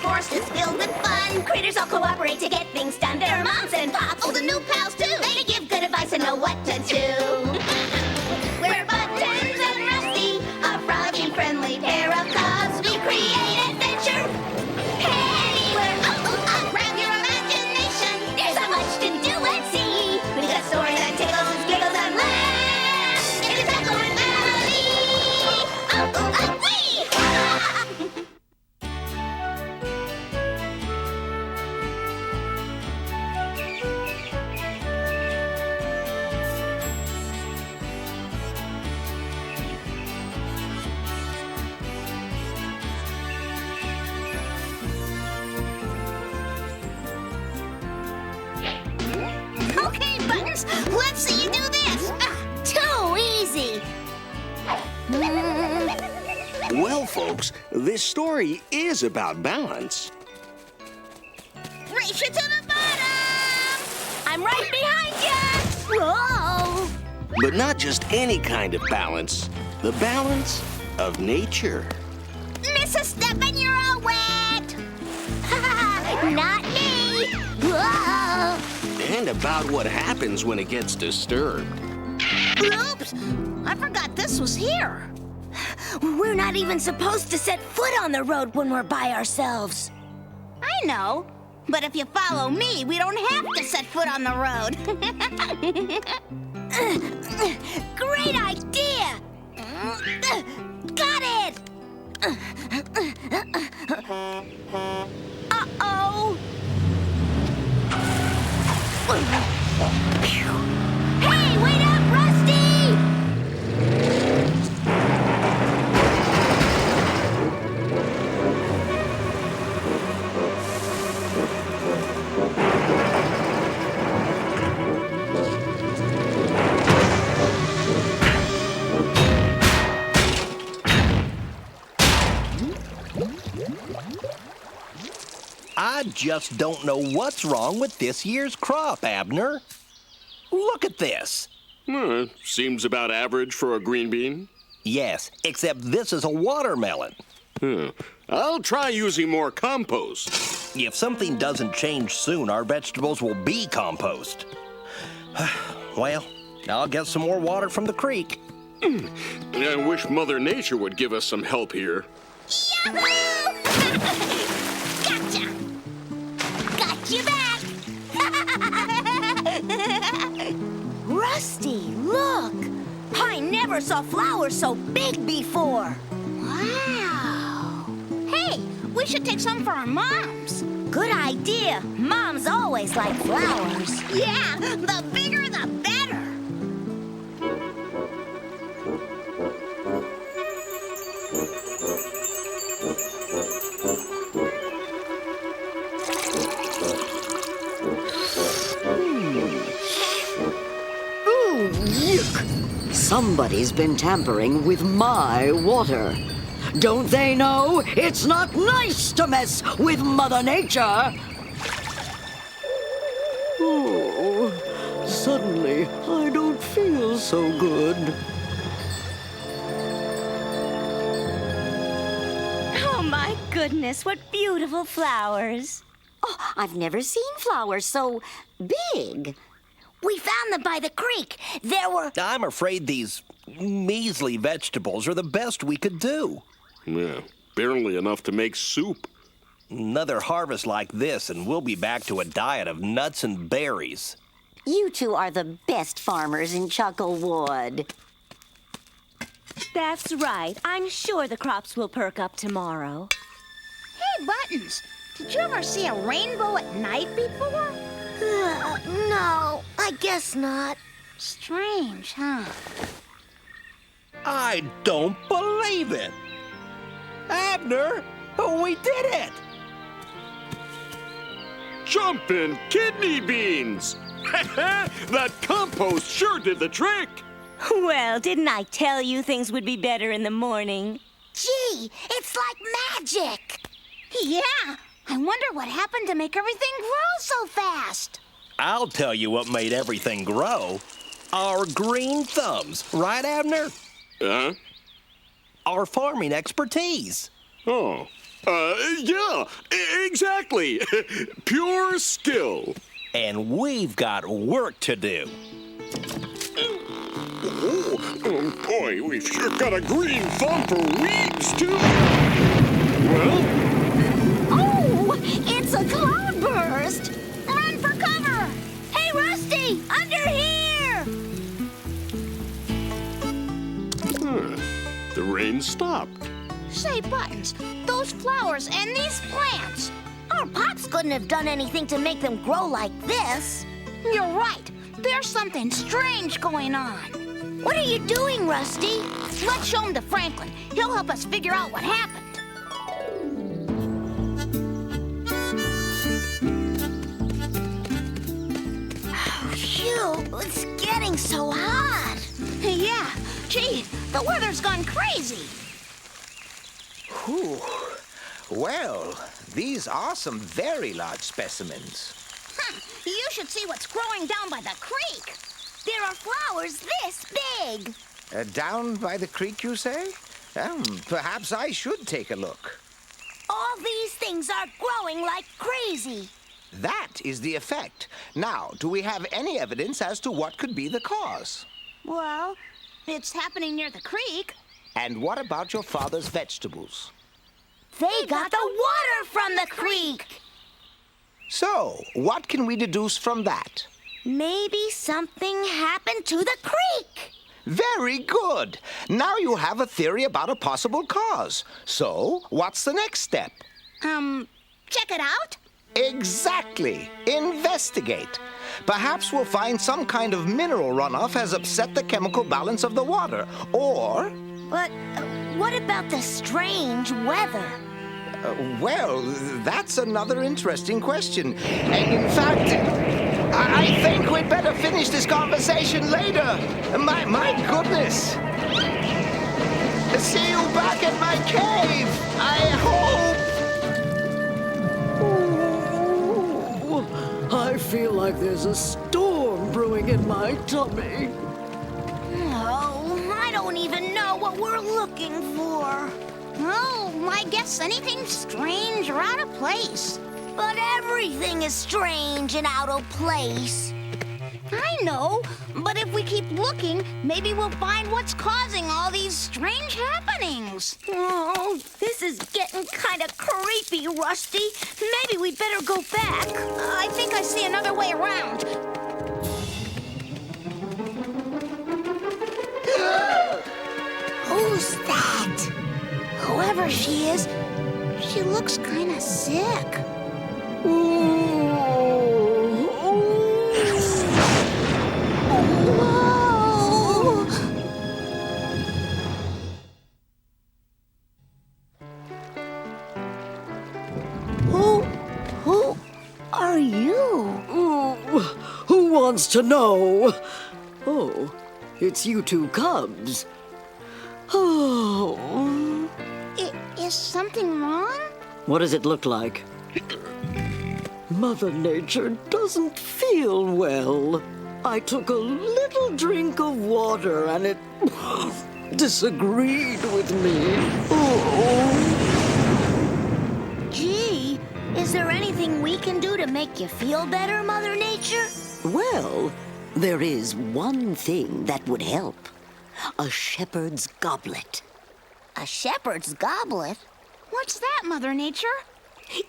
forest is filled with fun. Critters all cooperate to get things done. There are moms and pops, oh, the new pals too. They give good advice and know what to do. We're Buttons and Rusty, a frolicking, friendly pair of cubs. We create adventure anywhere. Grab your imagination. There's so much to do and see. We got stories and tales, giggles and laughs. In the Chucklewood family. Wee! Okay, Buttons, let's see you do this. Too easy. Well, folks, this story is about balance. Race you to the bottom. I'm right behind you. Whoa. But not just any kind of balance. The balance of nature. Miss a step and you're all wet. Not me. Whoa. And about what happens when it gets disturbed. Oops. I forgot this was here. We're not even supposed to set foot on the road when we're by ourselves. I know. But if you follow me, we don't have to set foot on the road. Great idea! Got it! Uh-oh! Hey, wait up, Rusty! I just don't know what's wrong with this year's crop, Abner. Look at this. Seems about average for a green bean. Yes, except this is a watermelon. I'll try using more compost. If something doesn't change soon, our vegetables will be compost. Well, I'll get some more water from the creek. I wish Mother Nature would give us some help here. Yahoo! Gotcha! Got you back! Rusty, look! I never saw flowers so big before. Wow! Hey, we should take some for our moms. Good idea. Moms always like flowers. Yeah, the bigger the better. Somebody's been tampering with my water. Don't they know it's not nice to mess with Mother Nature? Oh, suddenly I don't feel so good. Oh, my goodness, what beautiful flowers. Oh, I've never seen flowers so big. We found them by the creek. There were... I'm afraid these measly vegetables are the best we could do. Yeah, barely enough to make soup. Another harvest like this, and we'll be back to a diet of nuts and berries. You two are the best farmers in Chucklewood. That's right. I'm sure the crops will perk up tomorrow. Hey, Buttons, did you ever see a rainbow at night before? No, I guess not. Strange, huh? I don't believe it! Abner, we did it! Jumpin' kidney beans! That compost sure did the trick! Well, didn't I tell you things would be better in the morning? Gee, it's like magic. Yeah, I wonder what happened to make everything grow so fast. I'll tell you what made everything grow. Our green thumbs, right, Abner? Huh? Our farming expertise. Oh, Yeah, exactly. Pure skill. And we've got work to do. Oh, boy, we've sure got a green thumb for weeds, too. Well, Oh, it's a cloudburst! Run for cover! Hey, Rusty, under here! the rain stopped. Say, Buttons, those flowers and these plants. Our pots couldn't have done anything to make them grow like this. You're right. There's something strange going on. What are you doing, Rusty? Let's show him to Franklin. He'll help us figure out what happened. Phew, it's getting so hot. Yeah, gee, the weather's gone crazy. Whew. Well, these are some very large specimens. You should see what's growing down by the creek. There are flowers this big. Down by the creek, you say? Perhaps I should take a look. All these things are growing like crazy. That is the effect. Now, do we have any evidence as to what could be the cause? Well, it's happening near the creek. And what about your father's vegetables? They got the water from the creek. So, what can we deduce from that? Maybe something happened to the creek. Very good. Now you have a theory about a possible cause. So, what's the next step? Check it out. Exactly. Investigate. Perhaps we'll find some kind of mineral runoff has upset the chemical balance of the water. Or, But what about the strange weather? well, that's another interesting question. And in fact, I think we'd better finish this conversation later. My goodness. See you back at my cave. I hope. Ooh, I feel like there's a storm brewing in my tummy. Oh, I don't even know what we're looking for. Oh, I guess anything strange or out of place. But everything is strange and out of place. I know, but if we keep looking, maybe we'll find what's causing all these strange happenings. Oh, this is getting kind of creepy, Rusty. Maybe we'd better go back. I think I see another way around. Who's that? Whoever she is, she looks kind of sick. Whoa! Who are you? Ooh, who wants to know? Oh, it's you two cubs. Oh. Is something wrong? What does it look like? Mother Nature doesn't feel well. I took a little drink of water and it disagreed with me. Oh. Gee, is there anything we can do to make you feel better, Mother Nature? Well, there is one thing that would help. A shepherd's goblet. A shepherd's goblet? What's that, Mother Nature?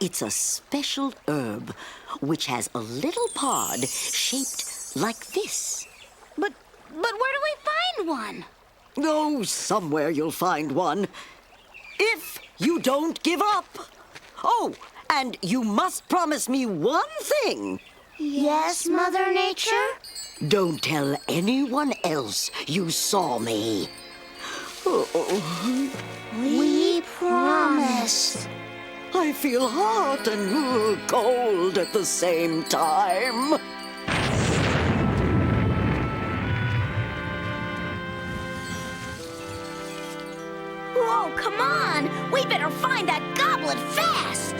It's a special herb which has a little pod shaped like this. But where do we find one? Oh, somewhere you'll find one. If you don't give up. Oh, and you must promise me one thing. Yes, Mother Nature? Don't tell anyone else you saw me. Oh, We promise. I feel hot and cold at the same time. Whoa, come on! We better find that goblet fast!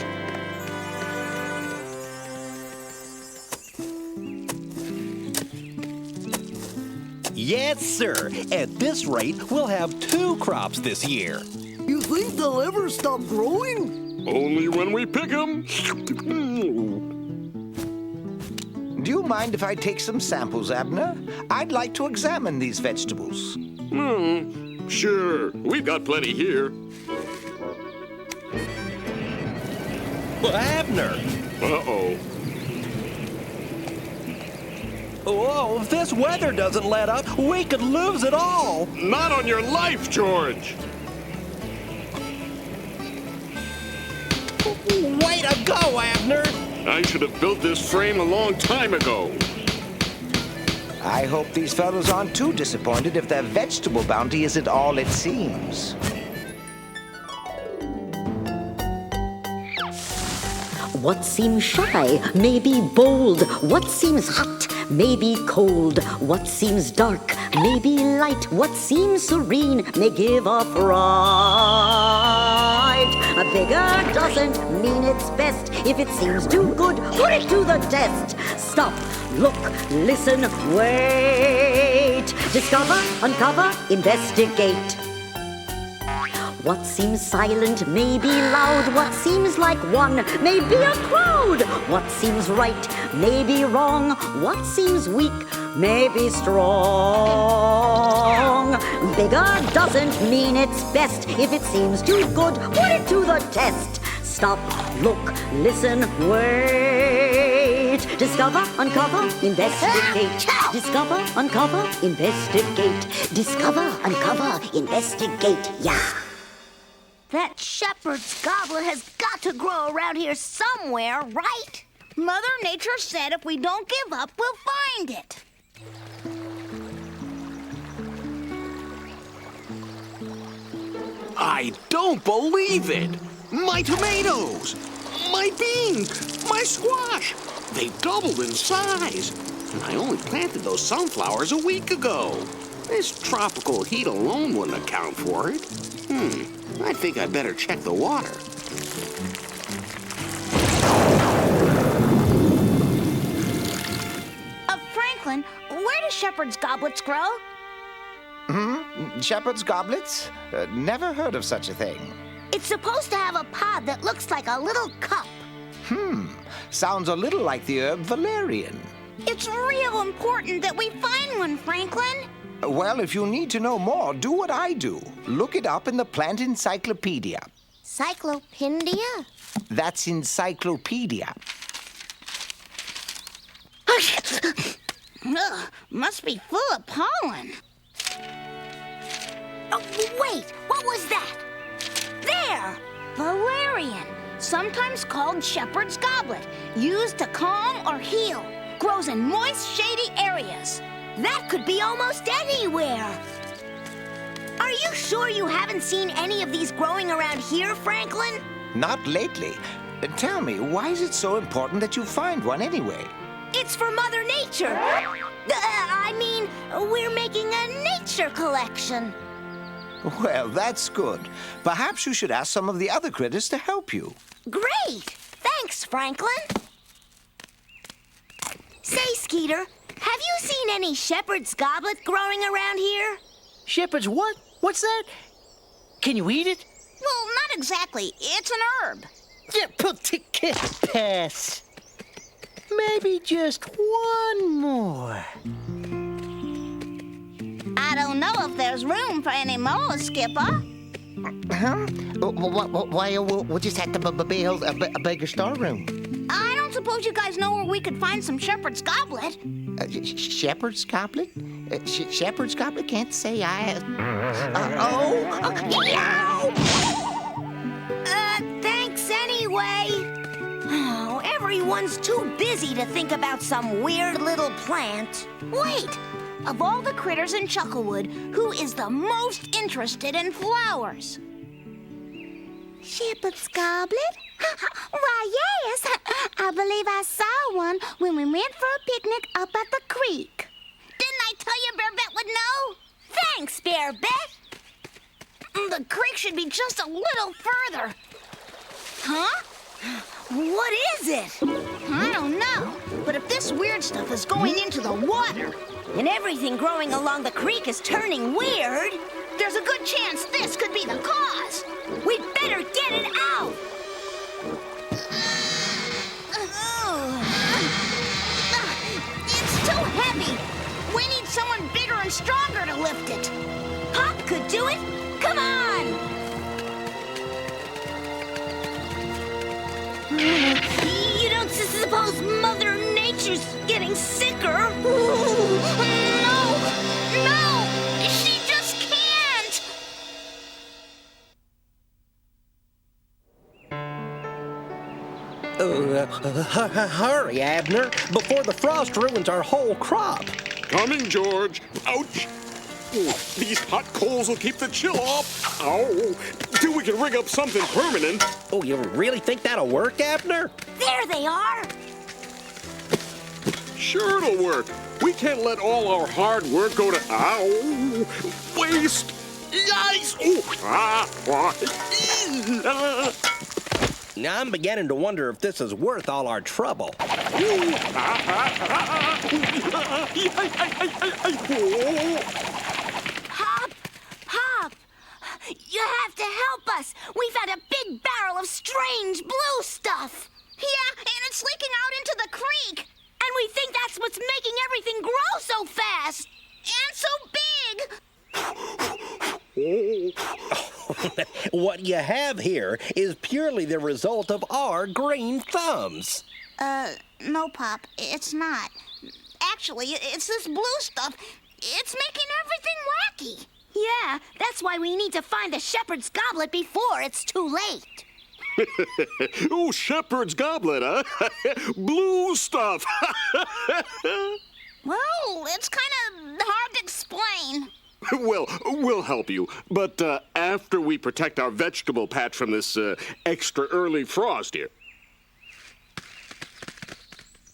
Yes, sir. At this rate, we'll have 2 crops this year. You think they'll ever stop growing? Only when we pick 'em. Do you mind if I take some samples, Abner? I'd like to examine these vegetables. Sure. We've got plenty here. Abner! Uh-oh. Oh, if this weather doesn't let up, we could lose it all. Not on your life, George. Way to go, Abner! I should have built this frame a long time ago. I hope these fellows aren't too disappointed if their vegetable bounty isn't all it seems. What seems shy may be bold. What seems hot may be cold. What seems dark may be light. What seems serene may give a fright. A bigger doesn't mean it's best. If it seems too good, put it to the test. Stop, look, listen, wait. Discover, uncover, investigate. What seems silent may be loud. What seems like one may be a crowd. What seems right may be wrong. What seems weak may be strong. Bigger doesn't mean it's best. If it seems too good, put it to the test. Stop, look, listen, wait. Discover, uncover, investigate. Discover, uncover, investigate. Discover, uncover, investigate. Yeah. That shepherd's goblet has got to grow around here somewhere, right? Mother Nature said if we don't give up, we'll find it. I don't believe it! My tomatoes! My beans! My squash! They doubled in size! And I only planted those sunflowers a week ago. This tropical heat alone wouldn't account for it. I think I'd better check the water. Franklin, where do shepherd's goblets grow? Shepherd's goblets? Never heard of such a thing. It's supposed to have a pod that looks like a little cup. Sounds a little like the herb valerian. It's real important that we find one, Franklin. Well, if you need to know more, do what I do. Look it up in the plant encyclopedia. Cyclopedia? That's encyclopedia. Ugh, must be full of pollen. Oh, wait, what was that? There! Valerian, sometimes called shepherd's goblet, used to calm or heal. Grows in moist, shady areas. That could be almost anywhere. Are you sure you haven't seen any of these growing around here, Franklin? Not lately. Tell me, why is it so important that you find one anyway? It's for Mother Nature. I mean, we're making a nature collection. Well, that's good. Perhaps you should ask some of the other critters to help you. Great! Thanks, Franklin. Say, Skeeter, have you seen any shepherd's goblet growing around here? Shepherd's what? What's that? Can you eat it? Well, not exactly. It's an herb. Yeah, pass. Maybe just one more. I don't know if there's room for any more, Skipper. Why, we'll just have to build a bigger storeroom. I don't suppose you guys know where we could find some shepherd's goblet. Shepherd's goblet? Shepherd's goblet can't say I... Thanks anyway. Oh, everyone's too busy to think about some weird little plant. Wait, of all the critters in Chucklewood, who is the most interested in flowers? Shepherd's goblet? Why, yes. I believe I saw one when we went for a picnic up at the creek. Didn't I tell you Bearbet would know? Thanks, Bearbet. The creek should be just a little further. Huh? What is it? I don't know. But if this weird stuff is going into the water, and everything growing along the creek is turning weird, there's a good chance this could be the cause. We'd better get it out. lift it. Pop could do it. Come on! You don't suppose Mother Nature's getting sicker? No! No! She just can't! Hurry, Abner, before the frost ruins our whole crop. Coming, George. Ouch. Oh, these hot coals will keep the chill off. Ow. Till we can rig up something permanent. Oh, you really think that'll work, Abner? There they are! Sure it'll work. We can't let all our hard work go to, waste. Yikes. Now I'm beginning to wonder if this is worth all our trouble. Hop! You have to help us! We found a big barrel of strange blue stuff! Yeah, and it's leaking out into the creek! And we think that's what's making everything grow so fast! And so big! What you have here is purely the result of our green thumbs. No, Pop, it's not. Actually, it's this blue stuff. It's making everything wacky. Yeah, that's why we need to find the shepherd's goblet before it's too late. Oh, shepherd's goblet, huh? Blue stuff. Well, it's kind of hard to explain. Well, we'll help you. But after we protect our vegetable patch from this extra early frost here.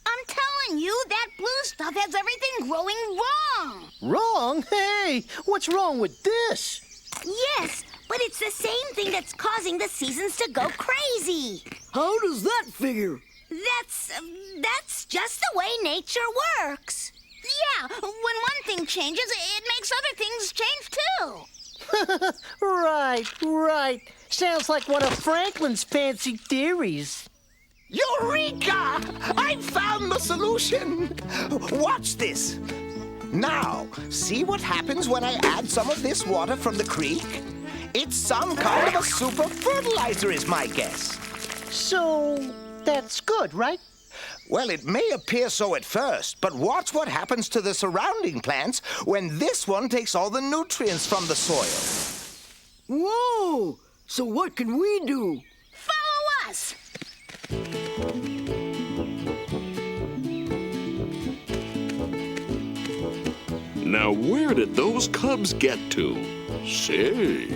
I'm telling you, that blue stuff has everything growing wrong. Wrong? Hey, what's wrong with this? Yes, but it's the same thing that's causing the seasons to go crazy. How does that figure? That's just the way nature works. Yeah, when one thing changes, it makes other things change too. Right. Sounds like one of Franklin's fancy theories. Eureka! I found the solution! Watch this. Now, see what happens when I add some of this water from the creek? It's some kind of a super fertilizer, is my guess. So, that's good, right? Well, it may appear so at first, but watch what happens to the surrounding plants when this one takes all the nutrients from the soil. Whoa! So what can we do? Follow us! Now, where did those cubs get to? Say,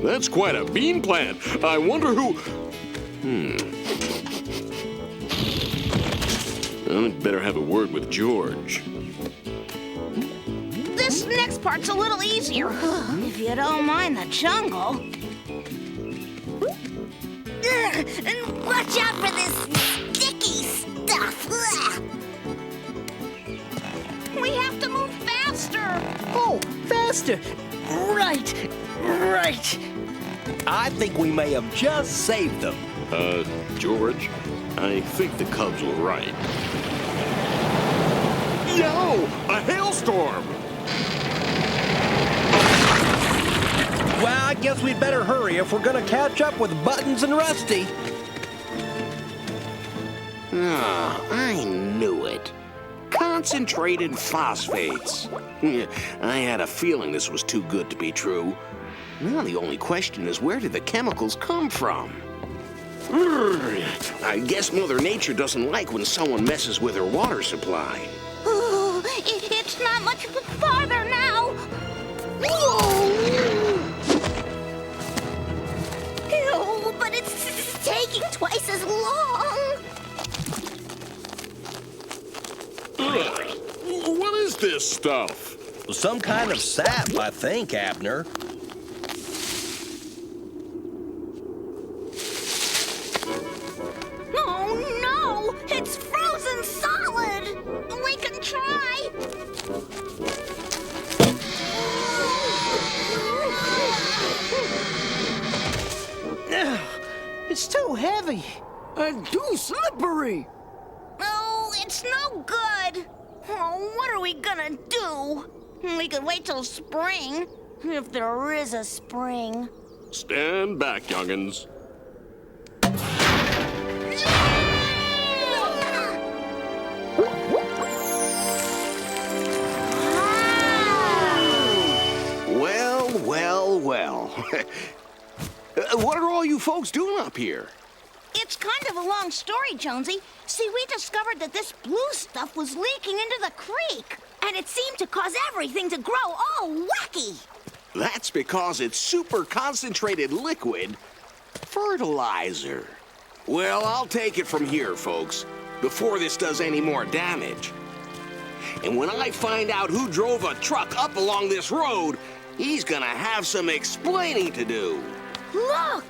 that's quite a bean plant. I wonder who... I'd better have a word with George. This next part's a little easier. If you don't mind the jungle. And watch out for this sticky stuff. We have to move faster. Oh, faster. Right. I think we may have just saved them. George, I think the cubs were right. Yo! A hailstorm! Well, I guess we'd better hurry if we're gonna catch up with Buttons and Rusty. I knew it. Concentrated phosphates. I had a feeling this was too good to be true. Now the only question is, where did the chemicals come from? I guess Mother Nature doesn't like when someone messes with her water supply. Oh, it's not much farther now. Whoa! Ew, but it's taking twice as long. What is this stuff? Some kind of sap, I think, Abner. Oh, no! It's frozen solid! We can try! It's too heavy. And too slippery. Oh, it's no good! Oh, what are we gonna do? We could wait till spring, if there is a spring. Stand back, young'uns. Well. What are all you folks doing up here? It's kind of a long story, Jonesy. See, we discovered that this blue stuff was leaking into the creek, and it seemed to cause everything to grow all wacky. That's because it's super concentrated liquid fertilizer. Well, I'll take it from here, folks, before this does any more damage. And when I find out who drove a truck up along this road, he's gonna have some explaining to do. Look!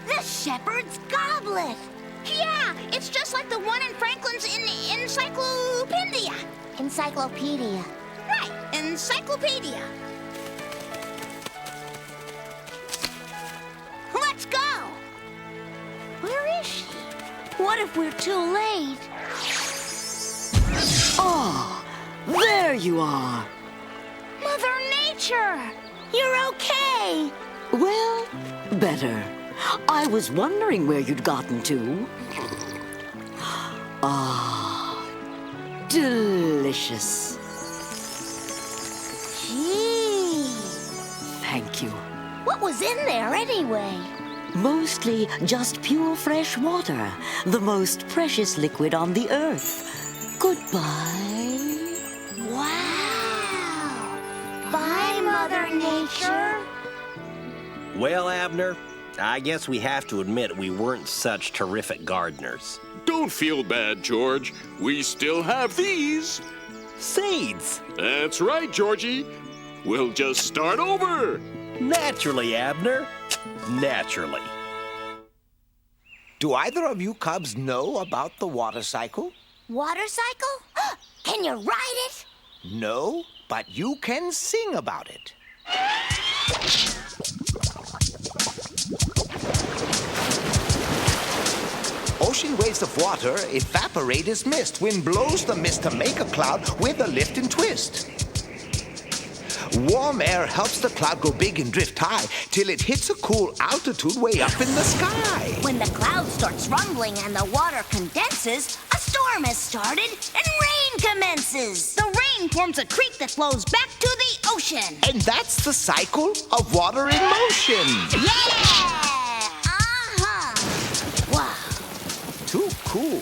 The shepherd's goblet! Yeah, it's just like the one in Franklin's encyclopedia. Encyclopedia. Right, encyclopedia. Let's go! Where is she? What if we're too late? Ah, there you are. Mother Nature! You're okay! Well, better. I was wondering where you'd gotten to. Ah, delicious. Gee. Thank you. What was in there anyway? Mostly just pure fresh water, the most precious liquid on the earth. Goodbye. Wow! Bye, Mother Nature! Well, Abner, I guess we have to admit we weren't such terrific gardeners. Don't feel bad, George. We still have these. Seeds! That's right, Georgie. We'll just start over. Naturally, Abner. Naturally. Do either of you cubs know about the water cycle? Water cycle? Can you ride it? No, but you can sing about it. Ocean waves of water evaporate as mist. Wind blows the mist to make a cloud with a lift and twist. Warm air helps the cloud go big and drift high till it hits a cool altitude way up in the sky. When the cloud starts rumbling and the water condenses, a storm has started and rain commences. The rain forms a creek that flows back to the ocean. And that's the cycle of water in motion. Yeah! Uh-huh. Wow. Too cool.